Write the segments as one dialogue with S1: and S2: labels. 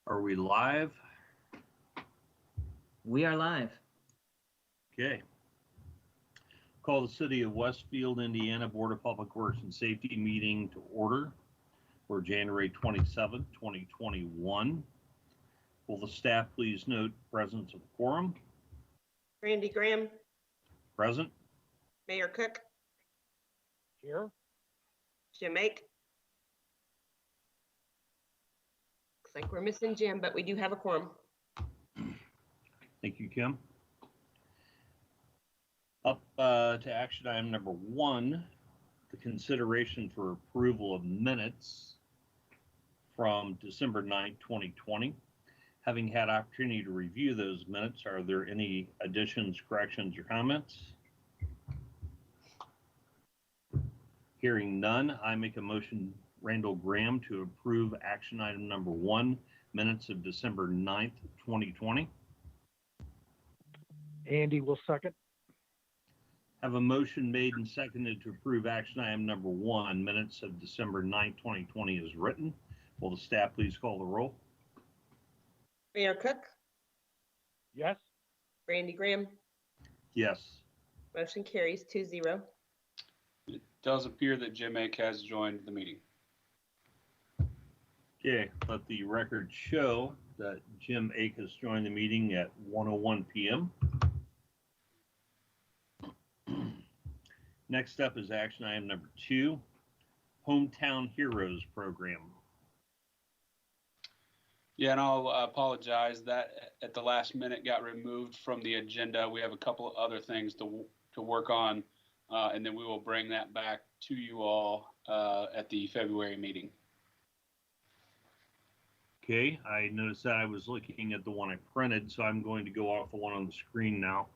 S1: Are we live?
S2: We are live.
S1: Okay. Call the City of Westfield, Indiana Board of Public Works and Safety meeting to order for January 27th, 2021. Will the staff please note presence of quorum?
S3: Randy Graham.
S1: Present.
S3: Mayor Cook.
S4: Here.
S3: Jim Ake. Looks like we're missing Jim, but we do have a quorum.
S1: Thank you, Kim. Up to action item number 1, the consideration for approval of minutes from December 9th, 2020. Having had opportunity to review those minutes, are there any additions, corrections, or comments? Hearing none, I make a motion, Randall Graham, to approve action item number 1, minutes of December 9th, 2020.
S4: Andy will second.
S1: Have a motion made and seconded to approve action item number 1, minutes of December 9th, 2020 is written. Will the staff please call the roll?
S3: Mayor Cook.
S4: Yes.
S3: Randy Graham.
S1: Yes.
S3: Motion carries 2-0.
S5: It does appear that Jim Ake has joined the meeting.
S1: Okay, let the record show that Jim Ake has joined the meeting at 1:01 p.m. Next up is action item number 2, Hometown Heroes Program.
S5: Yeah, and I'll apologize that at the last minute got removed from the agenda. We have a couple of other things to work on, and then we will bring that back to you all at the February meeting.
S1: Okay, I noticed that I was looking at the one I printed, so I'm going to go off the one on the screen now.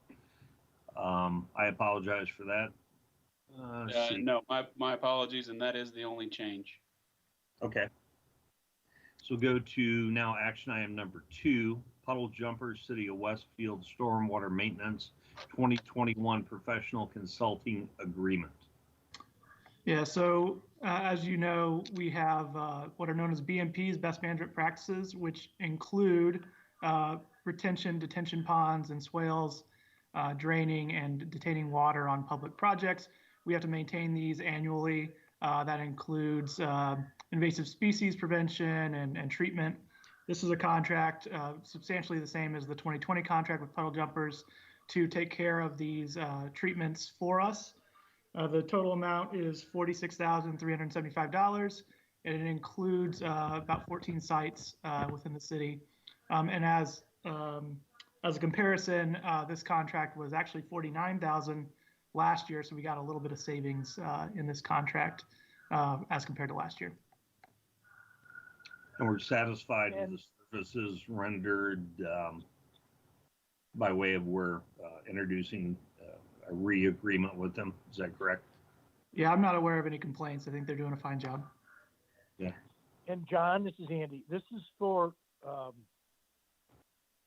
S1: I apologize for that.
S5: No, my apologies, and that is the only change.
S1: Okay. So go to now action item number 2, Puddle Jumper City of Westfield Stormwater Maintenance 2021 Professional Consulting Agreement.
S6: Yeah, so as you know, we have what are known as BMPs, Best Management Practices, which include retention, detention ponds and swales, draining and detaining water on public projects. We have to maintain these annually. That includes invasive species prevention and treatment. This is a contract substantially the same as the 2020 contract with Puddle Jumpers to take care of these treatments for us. The total amount is $46,375, and it includes about 14 sites within the city. And as a comparison, this contract was actually $49,000 last year, so we got a little bit of savings in this contract as compared to last year.
S1: And we're satisfied with the services rendered by way of we're introducing a re-agreement with them. Is that correct?
S6: Yeah, I'm not aware of any complaints. I think they're doing a fine job.
S1: Yeah.
S4: And John, this is Andy. This is for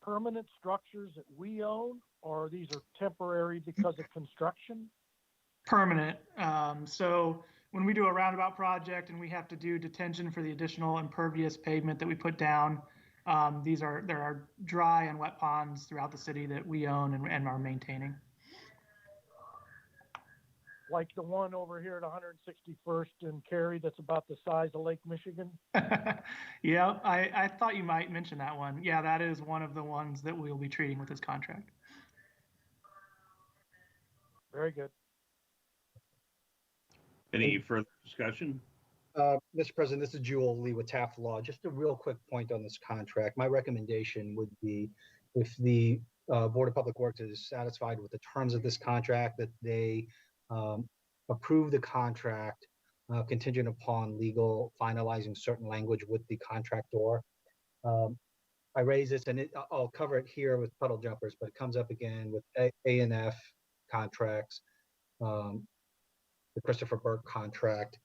S4: permanent structures that we own, or these are temporary because of construction?
S6: Permanent. So when we do a roundabout project and we have to do detention for the additional impervious pavement that we put down, there are dry and wet ponds throughout the city that we own and are maintaining.
S4: Like the one over here at 161st and Cary that's about the size of Lake Michigan?
S6: Yeah, I thought you might mention that one. Yeah, that is one of the ones that we'll be treating with this contract.
S4: Very good.
S1: Any further discussion?
S7: Mr. President, this is Jewel Lee with Taft Law. Just a real quick point on this contract. My recommendation would be if the Board of Public Works is satisfied with the terms of this contract, that they approve the contract contingent upon legal finalizing certain language with the contractor. I raise this, and I'll cover it here with Puddle Jumpers, but it comes up again with A&F contracts, the Christopher Burke contract.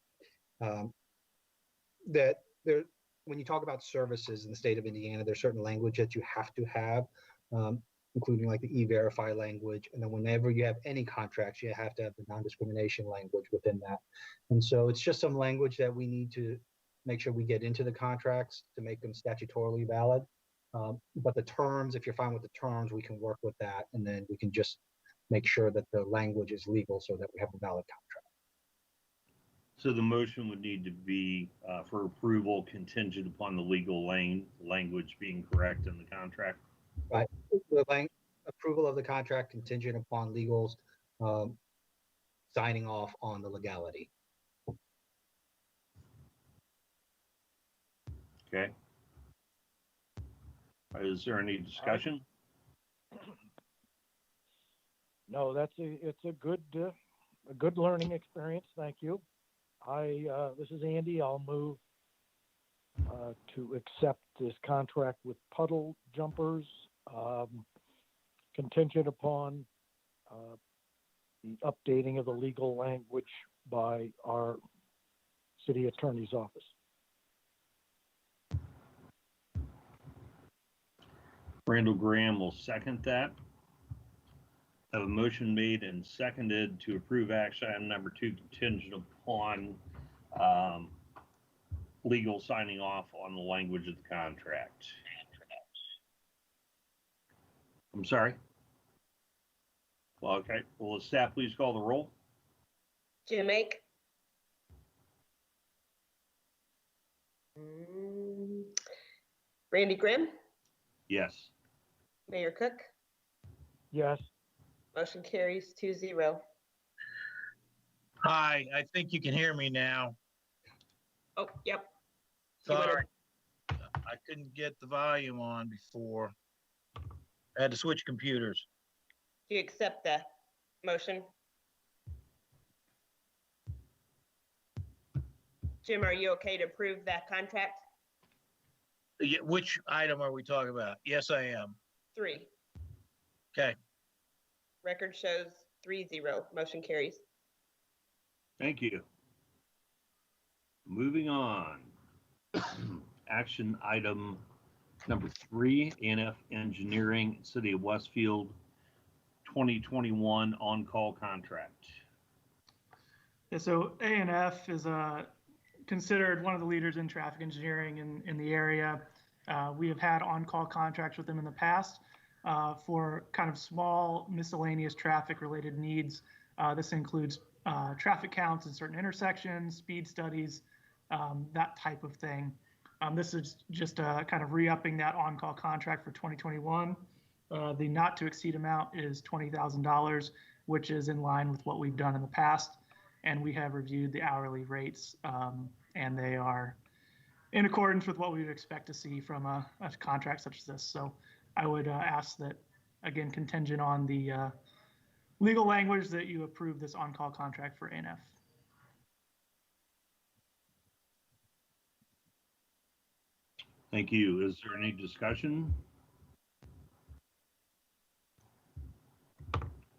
S7: That there, when you talk about services in the state of Indiana, there's certain language that you have to have, including like the E-Verify language. And then whenever you have any contracts, you have to have the non-discrimination language within that. And so it's just some language that we need to make sure we get into the contracts to make them statutorily valid. But the terms, if you're fine with the terms, we can work with that, and then we can just make sure that the language is legal so that we have a valid contract.
S1: So the motion would need to be for approval contingent upon the legal language being correct in the contract.
S7: Right. Approval of the contract contingent upon legals signing off on the legality.
S1: Okay. Is there any discussion?
S4: No, it's a good learning experience. Thank you. This is Andy. I'll move to accept this contract with Puddle Jumpers, contingent upon the updating of the legal language by our city attorney's office.
S1: Randall Graham will second that. Have a motion made and seconded to approve action item number 2 contingent upon legal signing off on the language of the contract. I'm sorry. Well, okay. Will the staff please call the roll?
S3: Jim Ake. Randy Grimm,
S1: Yes.
S3: Mayor Cook.
S4: Yes.
S3: Motion carries 2-0.
S2: Hi, I think you can hear me now.
S3: Oh, yep. You wanna-
S2: Sorry, I couldn't get the volume on before. I had to switch computers.
S3: Do you accept the motion? Jim, are you okay to approve that contract?
S2: Which item are we talking about? Yes, I am.
S3: 3.
S2: Okay.
S3: Record shows 3-0. Motion carries.
S1: Thank you. Moving on. Action item number 3, ANF Engineering, City of Westfield 2021 on-call contract.
S6: Yeah, so ANF is considered one of the leaders in traffic engineering in the area. We have had on-call contracts with them in the past for kind of small miscellaneous traffic related needs. This includes traffic counts in certain intersections, speed studies, that type of thing. This is just kind of re-upping that on-call contract for 2021. The not to exceed amount is $20,000, which is in line with what we've done in the past. And we have reviewed the hourly rates, and they are in accordance with what we would expect to see from a contract such as this. So I would ask that, again, contingent on the legal language, that you approve this on-call contract for ANF.
S1: Thank you. Is there any discussion?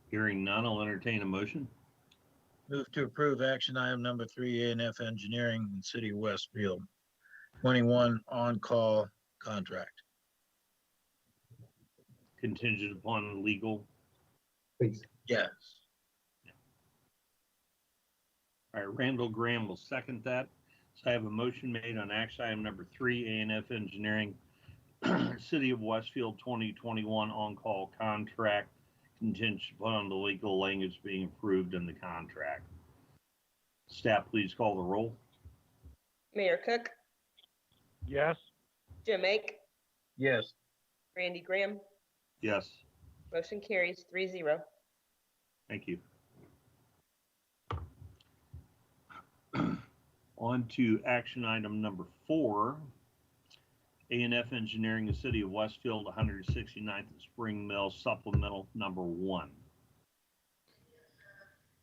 S1: Hearing none, I'll entertain a motion.
S2: Move to approve action item number 3, ANF Engineering in City of Westfield 21 on-call contract.
S1: Contingent upon legal.
S7: Please.
S2: Yes.
S1: All right, Randall Graham will second that. So I have a motion made on action item number 3, ANF Engineering, City of Westfield 2021 on-call contract, contingent upon the legal language being approved in the contract. Staff, please call the roll.
S3: Mayor Cook,
S4: Yes.
S3: Jim Ake,
S2: Yes.
S3: Randy Graham.
S1: Yes,
S3: Motion carries 3-0.
S1: thank you. On to action item number 4, ANF Engineering, the City of Westfield, 169th and Spring Mill, supplemental number 1.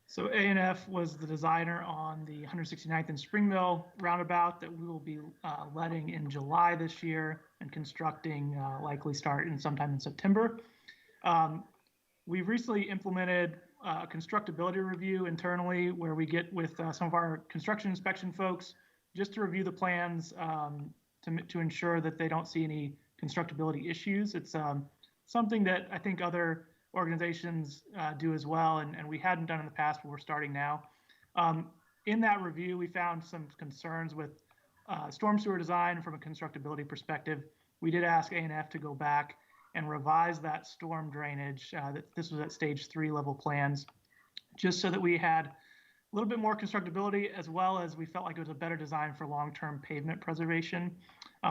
S6: So ANF was the designer on the 169th and Spring Mill roundabout that we will be letting in July this year and constructing likely start in sometime in September. We've recently implemented a constructability review internally where we get with some of our construction inspection folks just to review the plans to ensure that they don't see any constructability issues. It's something that I think other organizations do as well, and we hadn't done in the past, but we're starting now. In that review, we found some concerns with storm sewer design from a constructability perspective. We did ask A&F to go back and revise that storm drainage. This was at stage 3 level plans, just so that we had a little bit more constructability, as well as we felt like it was a better design for long-term pavement preservation.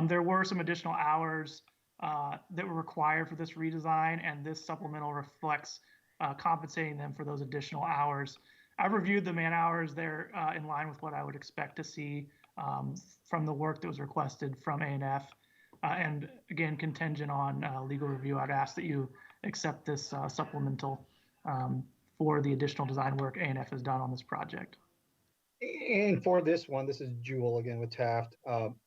S6: There were some additional hours that were required for this redesign, and this supplemental reflects compensating them for those additional hours. I've reviewed the man hours. They're in line with what I would expect to see from the work that was requested from A&F. And again, contingent on legal review, I'd ask that you accept this supplemental for the additional design work A&F has done on this project.
S7: And for this one, this is Jewel again with Taft.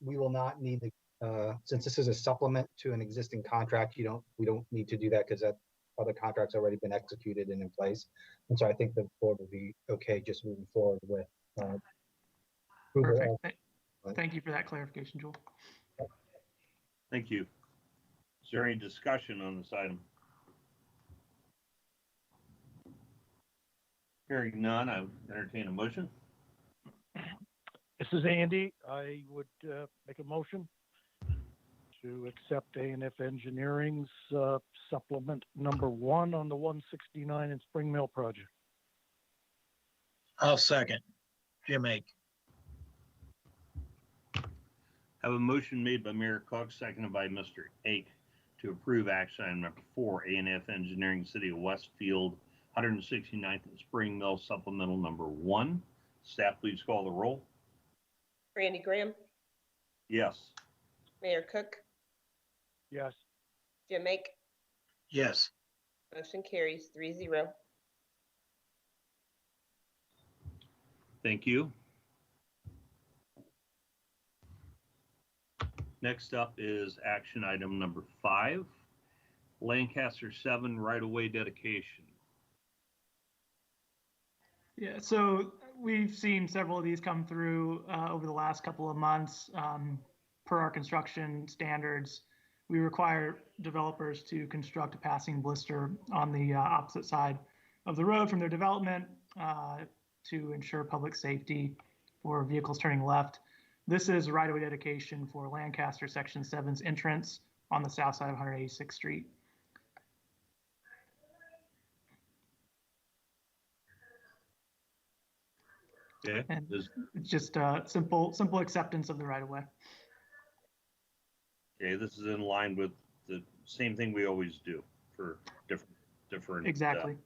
S7: We will not need the, since this is a supplement to an existing contract, we don't need to do that because that other contract's already been executed and in place. And so I think the board will be okay just moving forward with.
S6: Perfect. Thank you for that clarification, Joel.
S1: Thank you. Is there any discussion on this item? Hearing none, I would entertain a motion.
S4: This is Andy. I would make a motion to accept A&F Engineering's supplement number 1 on the 169 and Spring Mill project.
S2: I'll second. Jim Ake.
S1: Have a motion made by Mayor Cook, seconded by Mr. Ake, to approve action item number 4, A&F Engineering, City of Westfield, 169th and Spring Mill supplemental number 1. Staff, please call the roll.
S3: Randy Graham,
S1: Yes.
S3: Mayor Cook,
S4: Yes.
S3: Jim Ake,
S2: Yes.
S3: motion carries 3-0.
S1: Thank you. Next up is action item number 5, Lancaster 7 right-of-way dedication.
S6: Yeah, so we've seen several of these come through over the last couple of months. Per our construction standards, we require developers to construct a passing blister on the opposite side of the road from their development to ensure public safety for vehicles turning left. This is right-of-way dedication for Lancaster Section 7's entrance on the south side of 186th Street.
S1: Okay.
S6: And it's just simple acceptance of the right-of-way.
S1: Okay, this is in line with the same thing we always do for different.
S6: Exactly.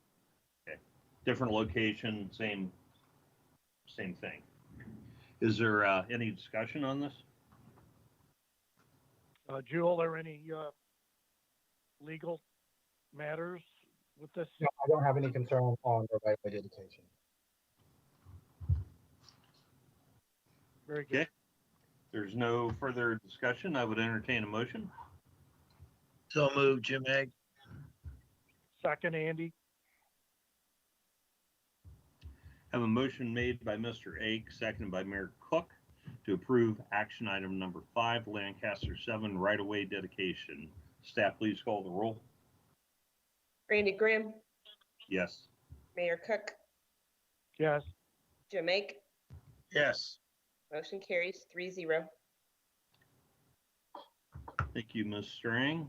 S1: Okay. Different location, same thing. Is there any discussion on this?
S4: Jewel, are there any legal matters with this?
S7: No, I don't have any concern on the right-of-way dedication.
S4: Very good.
S1: Okay. There's no further discussion. I would entertain a motion.
S2: So moved, Jim Ake.
S4: Second, Andy.
S1: Have a motion made by Mr. Ake, seconded by Mayor Cook, to approve action item number 5, Lancaster 7 right-of-way dedication. Staff, please call the roll.
S3: Randy Graham,
S1: Yes.
S3: Mayor Cook,
S4: Yes.
S3: Jim Ake,
S2: Yes.
S3: motion carries 3-0.
S1: Thank you, Ms. Strang.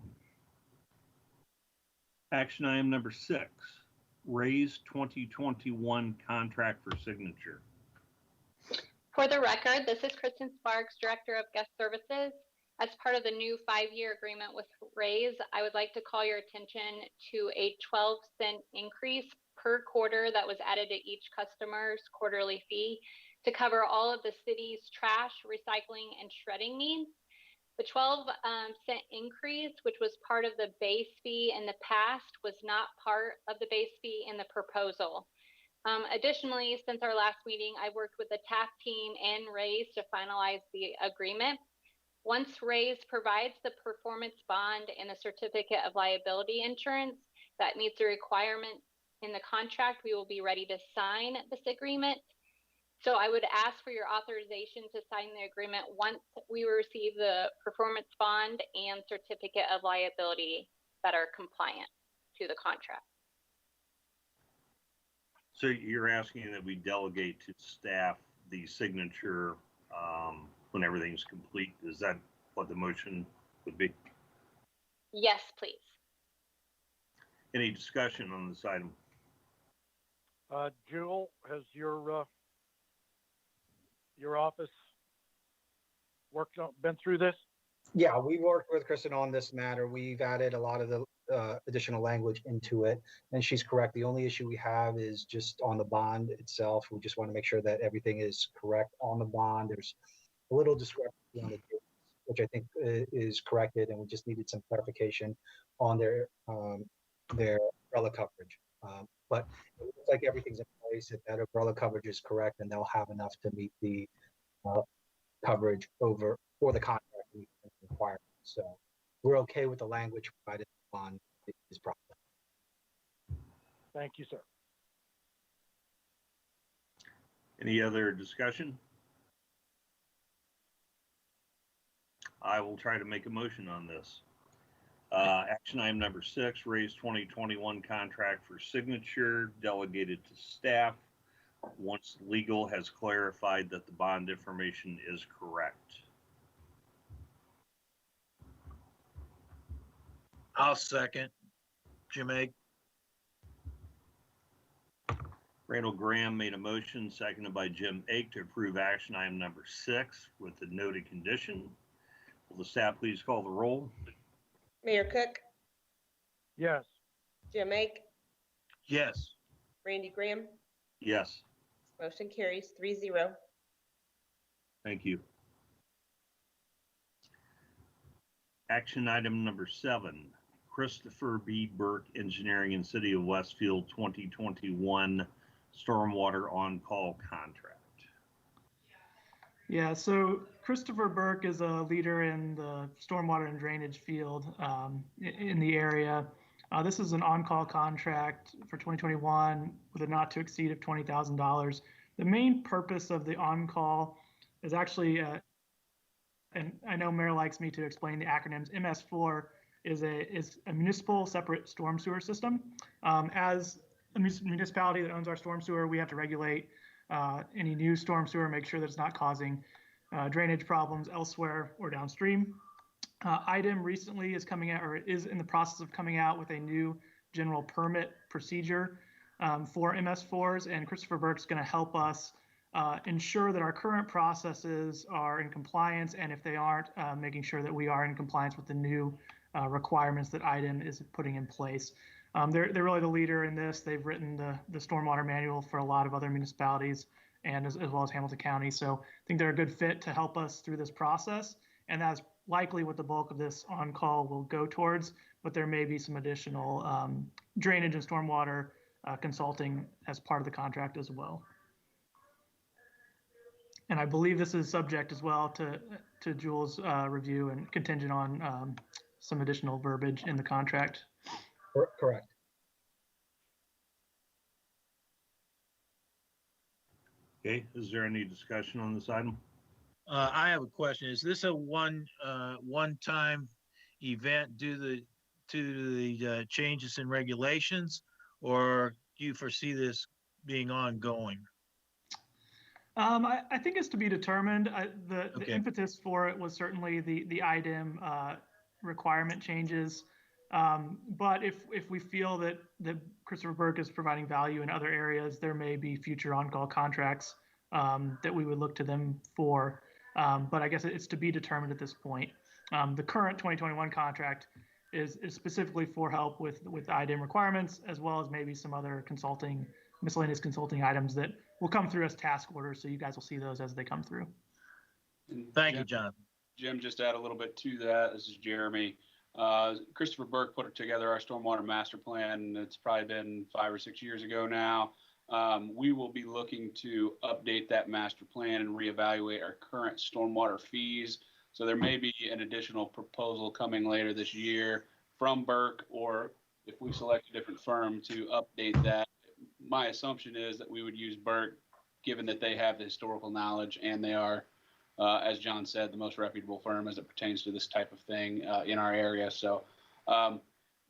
S1: Action item number 6, raise 2021 contract for signature.
S8: For the record, this is Kristen Sparks, Director of Guest Services. As part of the new 5-year agreement with Raise, I would like to call your attention to a 12-cent increase per quarter that was added to each customer's quarterly fee to cover all of the city's trash, recycling, and shredding needs. The 12-cent increase, which was part of the base fee in the past, was not part of the base fee in the proposal. Additionally, since our last meeting, I worked with the TAF team and Raise to finalize the agreement. Once Raise provides the performance bond and the certificate of liability insurance that meets the requirement in the contract, we will be ready to sign this agreement. So I would ask for your authorization to sign the agreement once we receive the performance bond and certificate of liability that are compliant to the contract.
S1: So you're asking that we delegate to staff the signature when everything's complete. Is that what the motion would be?
S8: Yes, please.
S1: Any discussion on this item?
S4: Jewel, has your office been through this?
S7: Yeah, we worked with Kristen on this matter. We've added a lot of the additional language into it, and she's correct. The only issue we have is just on the bond itself. We just want to make sure that everything is correct on the bond. There's a little discrepancy on the dates, which I think is corrected, and we just needed some clarification on their umbrella coverage. But it looks like everything's in place. If that umbrella coverage is correct, then they'll have enough to meet the coverage for the contract requirements. So we're okay with the language provided on this process.
S4: Thank you, sir.
S1: Any other discussion? I will try to make a motion on this. Action item number 6, raise 2021 contract for signature, delegated to staff once legal has clarified that the bond information is correct.
S2: I'll second. Jim Egg.
S1: Randall Graham made a motion, seconded by Jim Ake, to approve action item number 6 with the noted condition. Will the staff please call the roll?
S3: Mayor Cook,
S4: Yes.
S3: Jim Ake,
S2: Yes.
S3: Randy Graham,
S1: Yes,
S3: motion carries 3-0.
S1: thank you. Action item number 7, Christopher B. Burke Engineering and City of Westfield 2021 Stormwater on-call contract.
S6: Yeah, so Christopher Burke is a leader in the stormwater and drainage field in the area. This is an on-call contract for 2021 with a not to exceed of $20,000. The main purpose of the on-call is actually, and I know Mayor likes me to explain the acronyms, MS4 is a municipal separate storm sewer system. As a municipality that owns our storm sewer, we have to regulate any new storm sewer, make sure that it's not causing drainage problems elsewhere or downstream. IDEM recently is coming out, or is in the process of coming out with a new general permit procedure for MS4s, and Christopher Burke's going to help us ensure that our current processes are in compliance, and if they aren't, making sure that we are in compliance with the new requirements that IDEM is putting in place. They're really the leader in this. They've written the stormwater manual for a lot of other municipalities and as well as Hamilton County. So I think they're a good fit to help us through this process. And that's likely what the bulk of this on-call will go towards, but there may be some additional drainage and stormwater consulting as part of the contract as well. And I believe this is subject as well to Jules' review and contingent on some additional verbiage in the contract.
S7: Correct.
S1: Okay, is there any discussion on this item?
S2: I have a question. Is this a one-time event due to the changes in regulations, or do you foresee this being ongoing?
S6: I think it's to be determined. The impetus for it was certainly the IDEM requirement changes. But if we feel that Christopher Burke is providing value in other areas, there may be future on-call contracts that we would look to them for. But I guess it's to be determined at this point. The current 2021 contract is specifically for help with IDEM requirements, as well as maybe some other miscellaneous consulting items that will come through as task orders. So you guys will see those as they come through.
S2: Thank you, John.
S5: Jim, just add a little bit to that. This is Jeremy. Christopher Burke put together our stormwater master plan. It's probably been 5 or 6 years ago now. We will be looking to update that master plan and reevaluate our current stormwater fees. So there may be an additional proposal coming later this year from Burke, or if we select a different firm to update that. My assumption is that we would use Burke, given that they have the historical knowledge and they are, as John said, the most reputable firm as it pertains to this type of thing in our area. So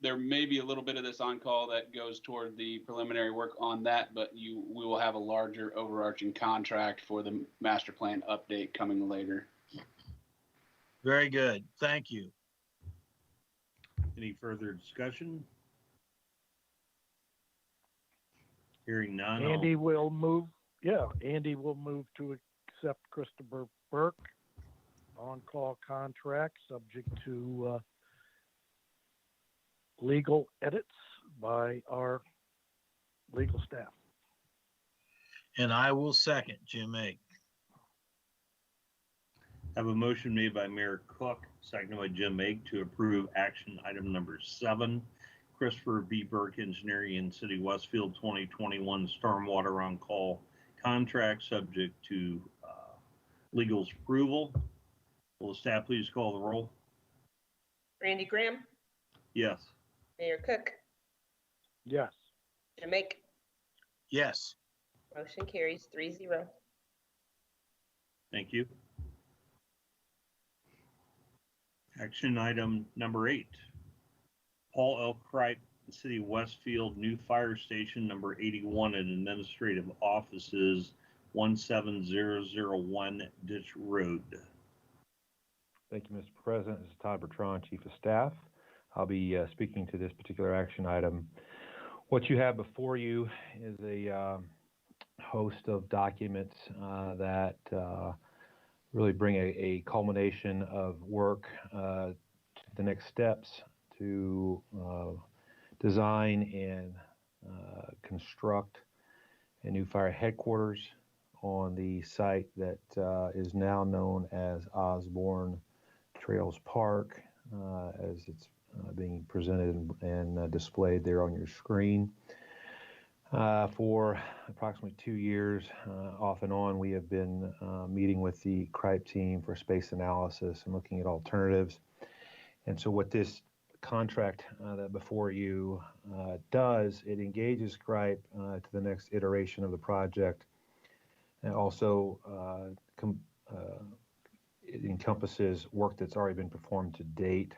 S5: there may be a little bit of this on-call that goes toward the preliminary work on that, but we will have a larger overarching contract for the master plan update coming later.
S2: Very good. Thank you.
S1: Any further discussion? Hearing none.
S4: Andy will move to accept Christopher Burke on-call contract, subject to legal edits by our legal staff.
S2: And I will second Jim Egg.
S1: Have a motion made by Mayor Cook, seconded by Jim Egg to approve action item number 7, Christopher B. Burke Engineering and City Westfield 2021 Stormwater on-call contract, subject to legal's approval. Will the staff please call the roll?
S3: Randy Graham,
S1: Yes.
S3: Mayor Cook,
S4: Yes.
S3: Jim Make,
S2: Yes.
S3: motion carries 3-0.
S1: Thank you. Action item number 8, Paul L. Kripe, City of Westfield, new fire station number 81 and administrative offices 17001 Ditch Road.
S9: Thank you, Mr. President. This is Todd Bertrand, Chief of Staff. I'll be speaking to this particular action item. What you have before you is a host of documents that really bring a culmination of work to the next steps to design and construct a new fire headquarters on the site that is now known as Osborne Trails Park, as it's being presented and displayed there on your screen. For approximately 2 years, off and on, we have been meeting with the Kripe team for space analysis and looking at alternatives. And so what this contract that before you does, it engages Kripe to the next iteration of the project. And also it encompasses work that's already been performed to date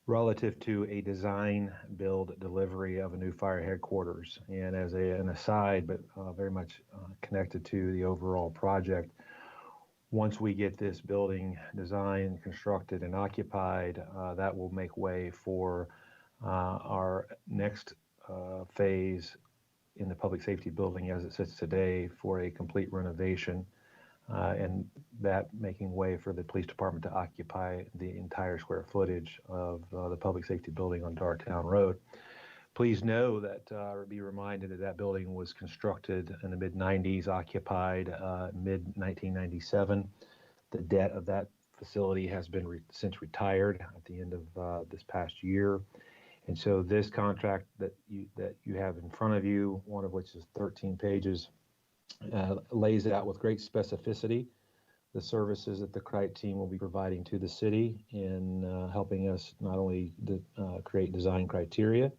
S9: relative to a design, build, delivery of a new fire headquarters. And as an aside, but very much connected to the overall project, once we get this building designed, constructed, and occupied, that will make way for our next phase in the public safety building as it sits today for a complete renovation, and that making way for the police department to occupy the entire square footage of the public safety building on Dartown Road. Please know that, or be reminded that that building was constructed in the mid-90s, occupied mid-1997. The debt of that facility has been since retired at the end of this past year. And so this contract that you have in front of you, one of which is 13 pages, lays out with great specificity the services that the Kripe team will be providing to the city in helping us not only create design criteria,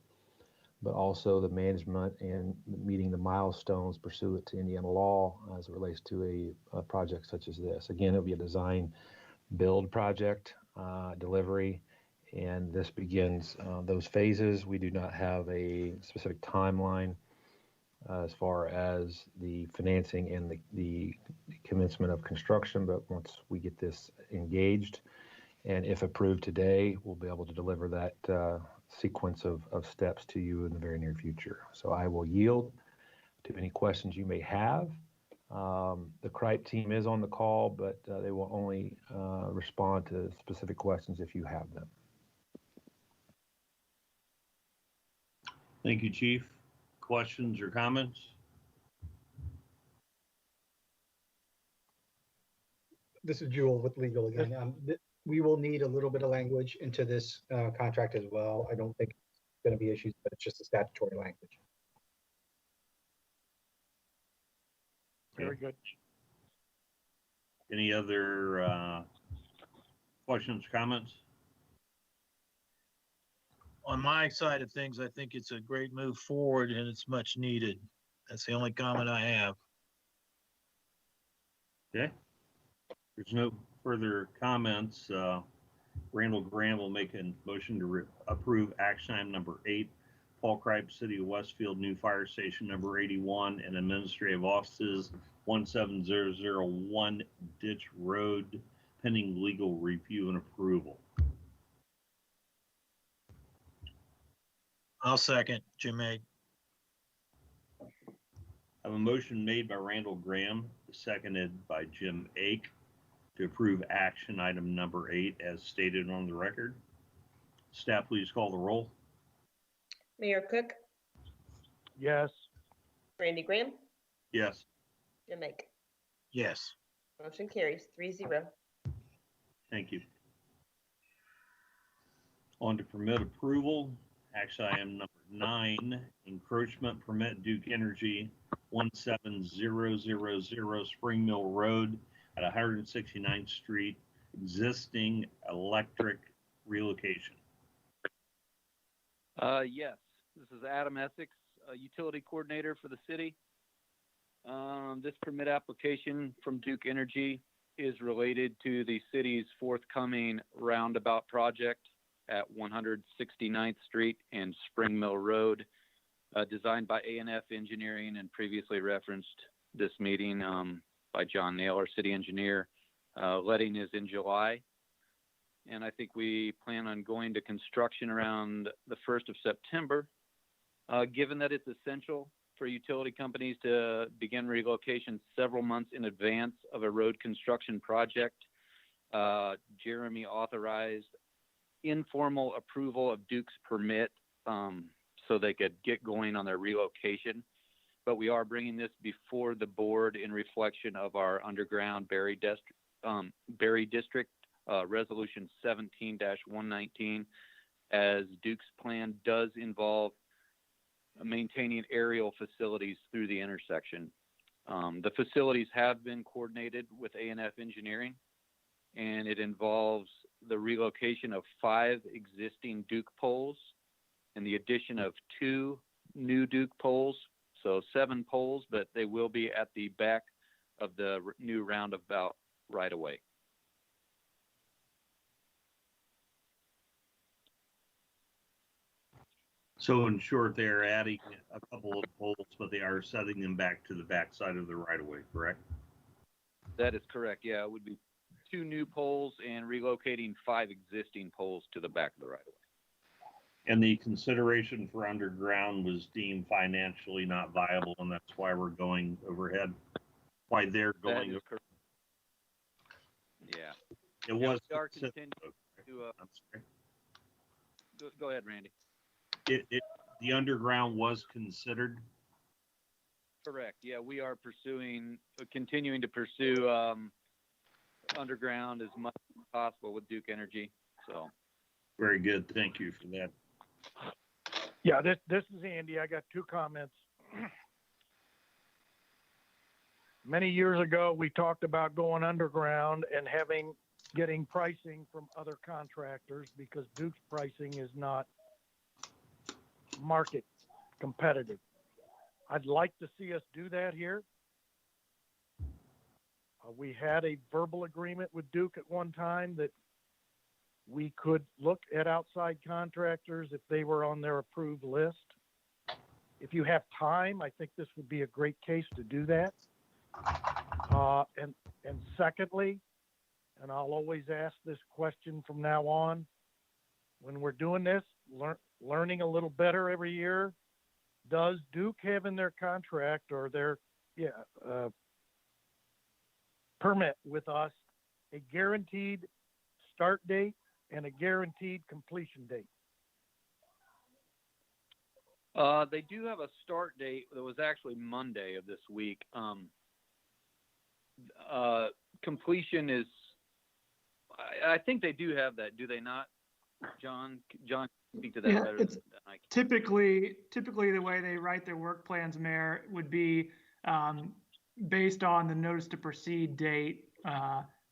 S9: but also the management and meeting the milestones pursuant to Indiana law as it relates to a project such as this. Again, it'll be a design build project, delivery, and this begins those phases. We do not have a specific timeline as far as the financing and the commencement of construction, but once we get this engaged, and if approved today, we'll be able to deliver that sequence of steps to you in the very near future. So I will yield to any questions you may have. The Kripe team is on the call, but they will only respond to specific questions if you have them.
S1: Thank you, Chief. Questions or comments?
S7: This is Jewel with legal again. We will need a little bit of language into this contract as well. I don't think it's going to be issues, but it's just a statutory language.
S4: Very good.
S1: Any other questions, comments?
S2: On my side of things, I think it's a great move forward and it's much needed. That's the only comment I have.
S1: Okay. There's no further comments. Randall Graham will make a motion to approve action item number 8, Paul Kripe, City of Westfield, new fire station number 81 and administrative offices 17001 Ditch Road pending legal review and approval.
S2: I'll second, Jim Egg.
S1: I have a motion made by Randall Graham, seconded by Jim Ake, to approve action item number 8 as stated on the record. Staff, please call the roll.
S3: Mayor Cook,
S4: Yes.
S3: Randy Graham,
S1: Yes.
S3: Jim Ake.
S2: Yes.
S3: Motion carries 3-0.
S1: Thank you. On to permit approval. Action item number 9, encroachment permit Duke Energy 17000 Spring Mill Road at 169th Street, existing electric relocation.
S10: Yes, this is Adam Essex, utility coordinator for the city. This permit application from Duke Energy is related to the city's forthcoming roundabout project at 169th Street and Spring Mill Road, designed by A&F Engineering and previously referenced this meeting by John Naylor, city engineer. Letting is in July. And I think we plan on going to construction around the 1st of September. Given that it's essential for utility companies to begin relocation several months in advance of a road construction project, Jeremy authorized informal approval of Duke's permit so they could get going on their relocation. But we are bringing this before the board in reflection of our underground Berry District Resolution 17-119, as Duke's plan does involve maintaining aerial facilities through the intersection. The facilities have been coordinated with A&F Engineering, and it involves the relocation of 5 existing Duke poles and the addition of 2 new Duke poles, so 7 poles, but they will be at the back of the new roundabout right away.
S1: So in short, they're adding a couple of poles, but they are setting them back to the backside of the right of way, correct?
S10: That is correct. Yeah, it would be 2 new poles and relocating 5 existing poles to the back of the right of way.
S1: And the consideration for underground was deemed financially not viable, and that's why we're going overhead. Why they're
S10: That
S1: going
S10: is
S1: over.
S10: correct. Yeah.
S1: It was.
S10: We are
S1: considered-
S10: continuing to,
S1: I'm sorry.
S10: go ahead, Randy.
S1: The underground was considered.
S10: Correct. Yeah, we are continuing to pursue underground as much as possible with Duke Energy. So.
S1: Very good. Thank you for that.
S4: Yeah, this is Andy. I got 2 comments. Many years ago, we talked about going underground and getting pricing from other contractors because Duke's pricing is not market competitive. I'd like to see us do that here. We had a verbal agreement with Duke at one time that we could look at outside contractors if they were on their approved list. If you have time, I think this would be a great case to do that. And secondly, and I'll always ask this question from now on, when we're doing this, learning a little better every year, does Duke have in their contract or their permit with us a guaranteed start date and a guaranteed completion date?
S10: They do have a start date that was actually Monday of this week. Completion is, I think they do have that. Do they not? John, speak to that better than I can.
S6: Typically the way they write their work plans, Mayor, would be based on the notice to proceed date.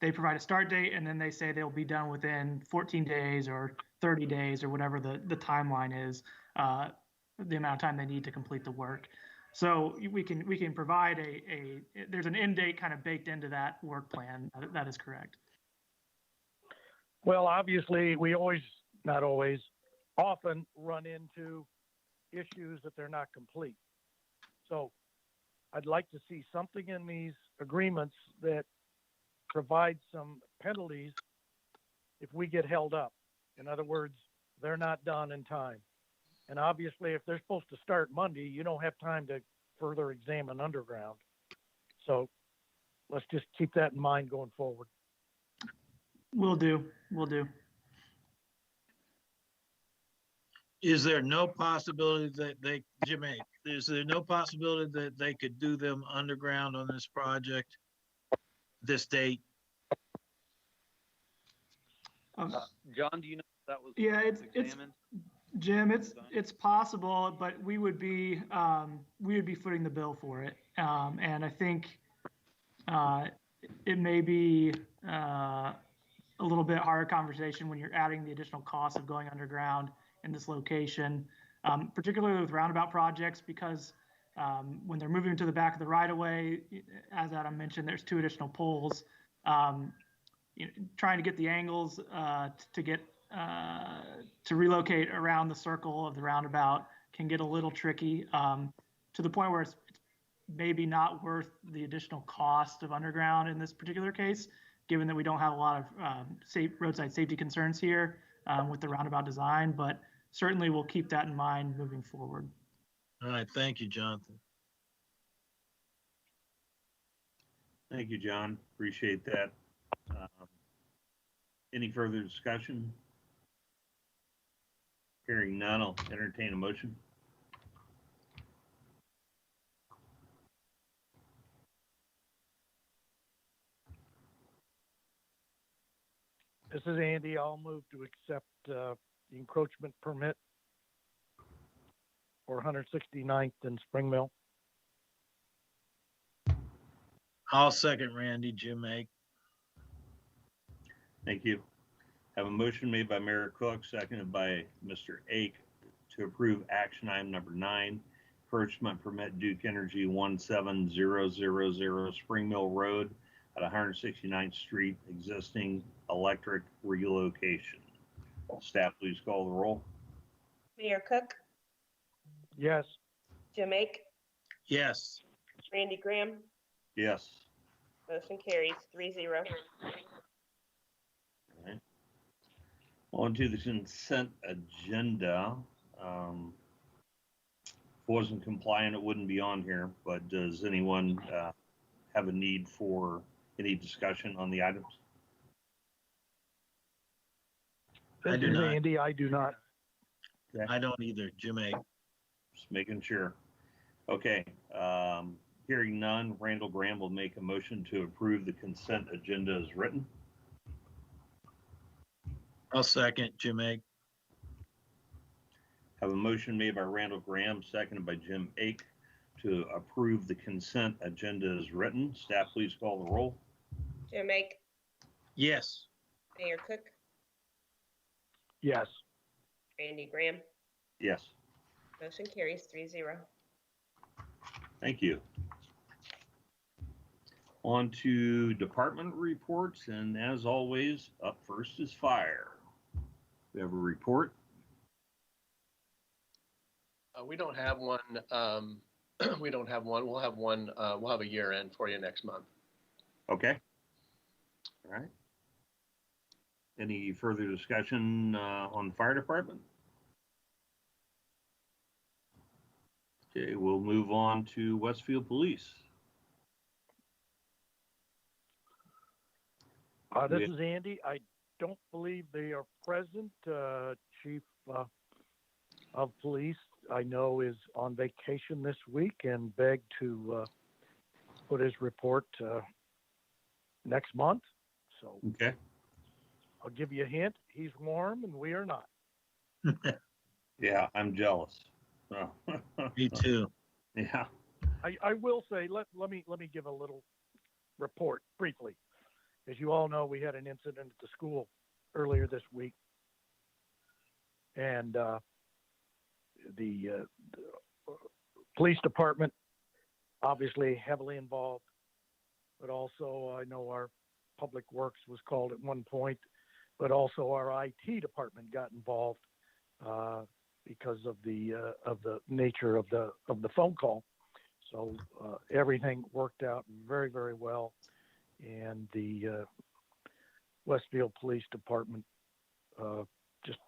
S6: They provide a start date, and then they say they'll be done within 14 days or 30 days or whatever the timeline is, the amount of time they need to complete the work. So we can provide there's an end date kind of baked into that work plan. That is correct.
S4: Well, obviously, we often run into issues that they're not complete. So I'd like to see something in these agreements that provides some penalties if we get held up. In other words, they're not done in time. And obviously, if they're supposed to start Monday, you don't have time to further examine underground. So let's just keep that in mind going forward.
S6: Will do. Will do.
S2: Is there no possibility that they, Jimmy, is there no possibility that they could do them underground on this project, this date?
S10: John, do you know if that was
S6: Yeah, it's
S10: examined?
S6: Jim, it's possible, but we would be footing the bill for it. And I think it may be a little bit harder conversation when you're adding the additional cost of going underground in this location, particularly with roundabout projects, because when they're moving to the back of the right of way, as Adam mentioned, there's 2 additional poles. Trying to get the angles to relocate around the circle of the roundabout can get a little tricky, to the point where it's maybe not worth the additional cost of underground in this particular case, given that we don't have a lot of roadside safety concerns here with the roundabout design, but certainly we'll keep that in mind moving forward.
S2: All right, thank you, Jonathan.
S1: Thank you, John. Appreciate that. Any further discussion? Hearing none, I'll entertain a motion.
S4: This is Andy. I'll move to accept the encroachment permit for 169th and Spring Mill.
S2: I'll second Randy, Jim Ake.
S1: Thank you. Have a motion made by Mayor Cook, seconded by Mr. Ake, to approve action item number 9, encroachment permit Duke Energy 17000 Spring Mill Road at 169th Street, existing electric relocation. Staff, please call the roll.
S3: Mayor Cook,
S4: Yes.
S3: Jim Ake,
S2: Yes.
S3: Randy Graham,
S1: Yes.
S3: motion carries 3-0.
S1: All right. On to the consent agenda. If it wasn't compliant, it wouldn't be on here, but does anyone have a need for any discussion on the items?
S2: I do
S4: This is
S2: not.
S4: Andy. I do not.
S1: Okay.
S2: I don't either, Jim Ake.
S1: Just making sure. Okay, hearing none, Randall Graham will make a motion to approve the consent agenda as written.
S2: I'll second, Jim Ake.
S1: Have a motion made by Randall Graham, seconded by Jim Ake, to approve the consent agenda as written. Staff, please call the roll.
S3: Jim Ake,
S2: Yes.
S3: Mayor Cook,
S4: Yes.
S3: Randy Graham,
S1: Yes.
S3: motion carries 3-0.
S1: Thank you. On to department reports, and as always, up first is fire. We have a report.
S11: We don't have one. We don't have one. We'll have one. We'll have a year end for you next month.
S1: Okay. All right. Any further discussion on the fire department? Okay, we'll move on to Westfield Police.
S4: This is Andy. I don't believe they are present. Chief of Police, I know, is on vacation this week and begged to put his report next month. So
S1: Okay.
S4: I'll give you a hint. He's warm and we are not.
S1: Yeah, I'm jealous. Oh.
S2: Me too.
S1: Yeah.
S4: I will say, let me give a little report briefly. As you all know, we had an incident at the school earlier this week, and the police department obviously heavily involved, but also I know our public works was called at one point, but also our IT department got involved because of the nature of the phone call. So everything worked out very, very well, and the Westfield Police Department just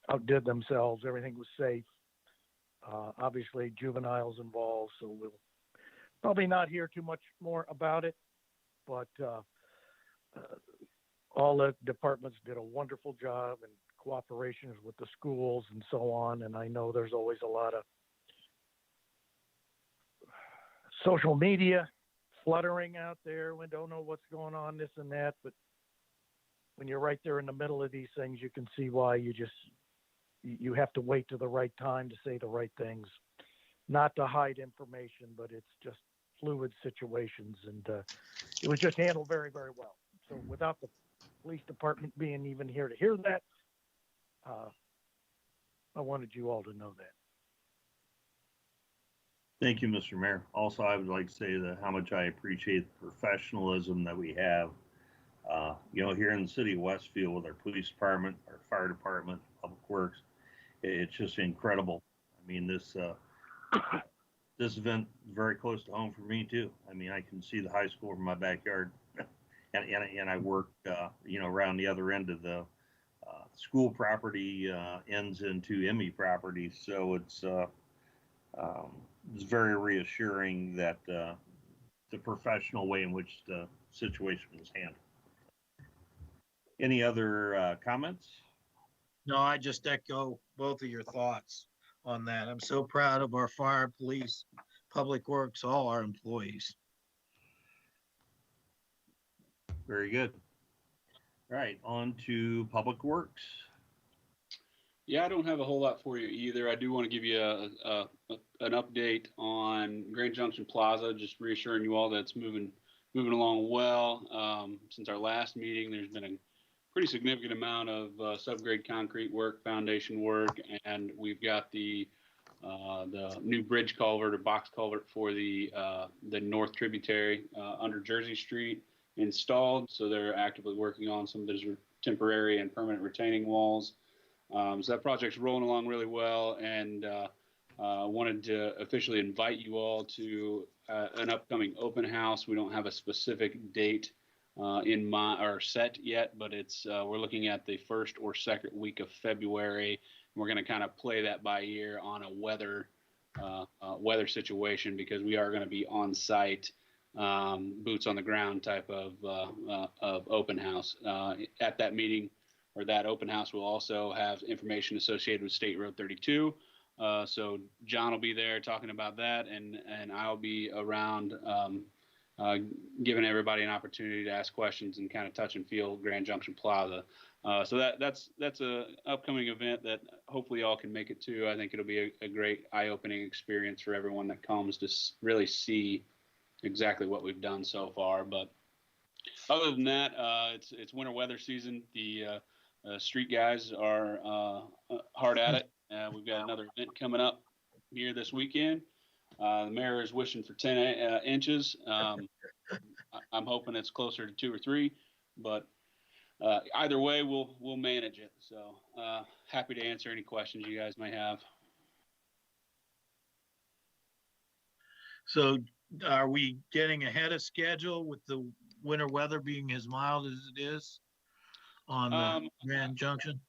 S4: outdid themselves. Everything was safe. Obviously, juveniles involved, so we'll probably not hear too much more about it. But all the departments did a wonderful job in cooperation with the schools and so on. And I know there's always a lot of social media fluttering out there. We don't know what's going on, this and that. But when you're right there in the middle of these things, you can see why you have to wait to the right time to say the right things, not to hide information, but it's just fluid situations. And it was just handled very, very well. So without the police department being even here to hear that, I wanted you all to know that.
S1: Thank you, Mr. Mayor. Also, I would like to say that how much I appreciate the professionalism that we have, here in the city of Westfield with our police department, our fire department, public works. It's just incredible. I mean, this event is very close to home for me too. I mean, I can see the high school from my backyard, and I work, around the other end of the school property, ends into Emmy property. So it's very reassuring that the professional way in which the situation was handled. Any other comments?
S2: No, I just echo both of your thoughts on that. I'm so proud of our fire, police, public works, all our employees.
S1: Very good. All right, on to public works.
S5: Yeah, I don't have a whole lot for you either. I do want to give you an update on Grand Junction Plaza, just reassuring you all that it's moving along well. Since our last meeting, there's been a pretty significant amount of subgrade concrete work, foundation work, and we've got the new bridge culvert or box culvert for the north tributary under Jersey Street installed. So they're actively working on some of those temporary and permanent retaining walls. So that project's rolling along really well, and wanted to officially invite you all to an upcoming open house. We don't have a specific date in mind or set yet, but it's we're looking at the first or second week of February. We're going to kind of play that by ear on a weather situation, because we are going to be on site, boots on the ground type of open house. At that meeting or that open house, we'll also have information associated with State Road 32. So John will be there talking about that, and I'll be around giving everybody an opportunity to ask questions and kind of touch and feel Grand Junction Plaza. So that's a upcoming event that hopefully y'all can make it to. I think it'll be a great eye-opening experience for everyone that comes to really see exactly what we've done so far. But other than that, it's winter weather season. The street guys are hard at it. We've got another event coming up here this weekend. The mayor is wishing for 10 inches. I'm hoping it's closer to 2 or 3, but either way, we'll manage it. So happy to answer any questions you guys may have.
S2: So are we getting ahead of schedule with the winter weather being as mild as it is on Grand Junction?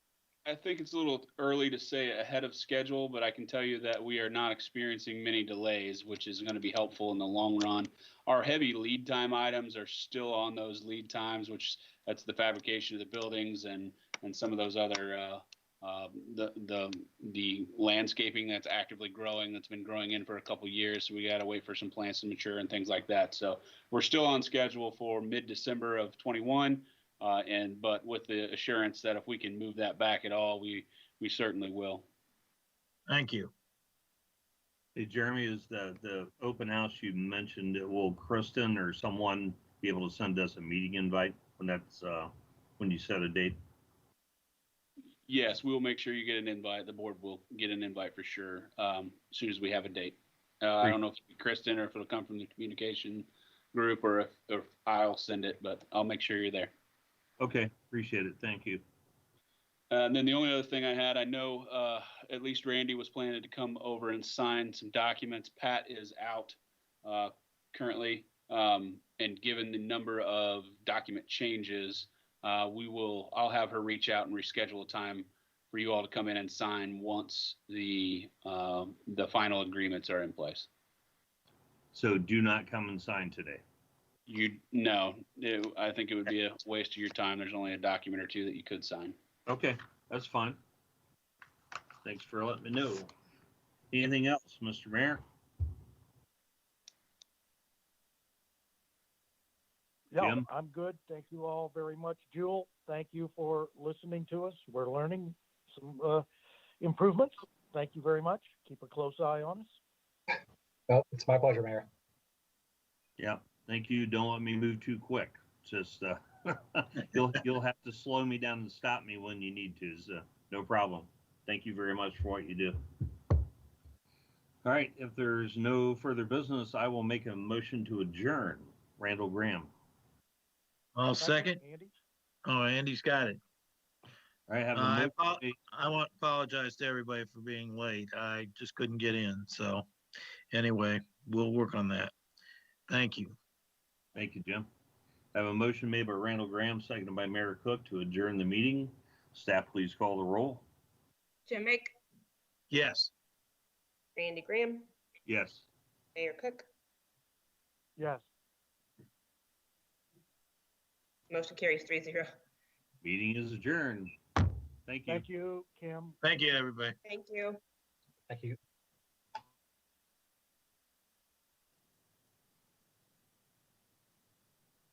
S5: I think it's a little early to say ahead of schedule, but I can tell you that we are not experiencing many delays, which is going to be helpful in the long run. Our heavy lead time items are still on those lead times, which that's the fabrication of the buildings and some of those other the landscaping that's actively growing, that's been growing in for a couple years. So we got to wait for some plants to mature and things like that. So we're still on schedule for mid-December of 21. But with the assurance that if we can move that back at all, we certainly will.
S2: Thank you.
S1: Hey, Jeremy, is the open house you mentioned, will Kristen or someone be able to send us a meeting invite when you set a date?
S5: Yes, we will make sure you get an invite. The board will get an invite for sure as soon as we have a date. I don't know if it'll be Kristen or if it'll come from the communication group or if I'll send it, but I'll make sure you're there.
S1: Okay, appreciate it. Thank you.
S5: And then the only other thing I had, I know at least Randy was planning to come over and sign some documents. Pat is out currently, and given the number of document changes, I'll have her reach out and reschedule a time for you all to come in and sign once the final agreements are in place.
S1: So do not come and sign today.
S5: No, I think it would be a waste of your time. There's only a document or two that you could sign.
S1: Okay, that's fine. Thanks for letting me know. Anything else, Mr. Mayor?
S4: Yeah,
S1: Jim?
S4: I'm good. Thank you all very much. Jewel, thank you for listening to us. We're learning some improvements. Thank you very much. Keep a close eye on us.
S7: Well, it's my pleasure, Mayor.
S1: Yeah, thank you. Don't let me move too quick. Just you'll have to slow me down and stop me when you need to. So no problem. Thank you very much for what you do. All right, if there's no further business, I will make a motion to adjourn. Randall Graham.
S2: I'll second.
S4: Andy?
S2: Oh, Andy's got it.
S1: All right, have a
S2: I
S1: motion.
S2: want to apologize to everybody for being late. I just couldn't get in. So anyway, we'll work on that. Thank you.
S1: Thank you, Jim. I have a motion made by Randall Graham, seconded by Mayor Cook to adjourn the meeting. Staff, please call the roll.
S3: Jim Mick,
S2: Yes.
S3: Randy Graham,
S1: Yes.
S3: Mayor Cook,
S4: Yes.
S3: motion carries 3-0.
S1: Meeting is adjourned. Thank you.
S4: Thank you, Kim.
S2: Thank you, everybody.
S3: Thank you.
S7: Thank you.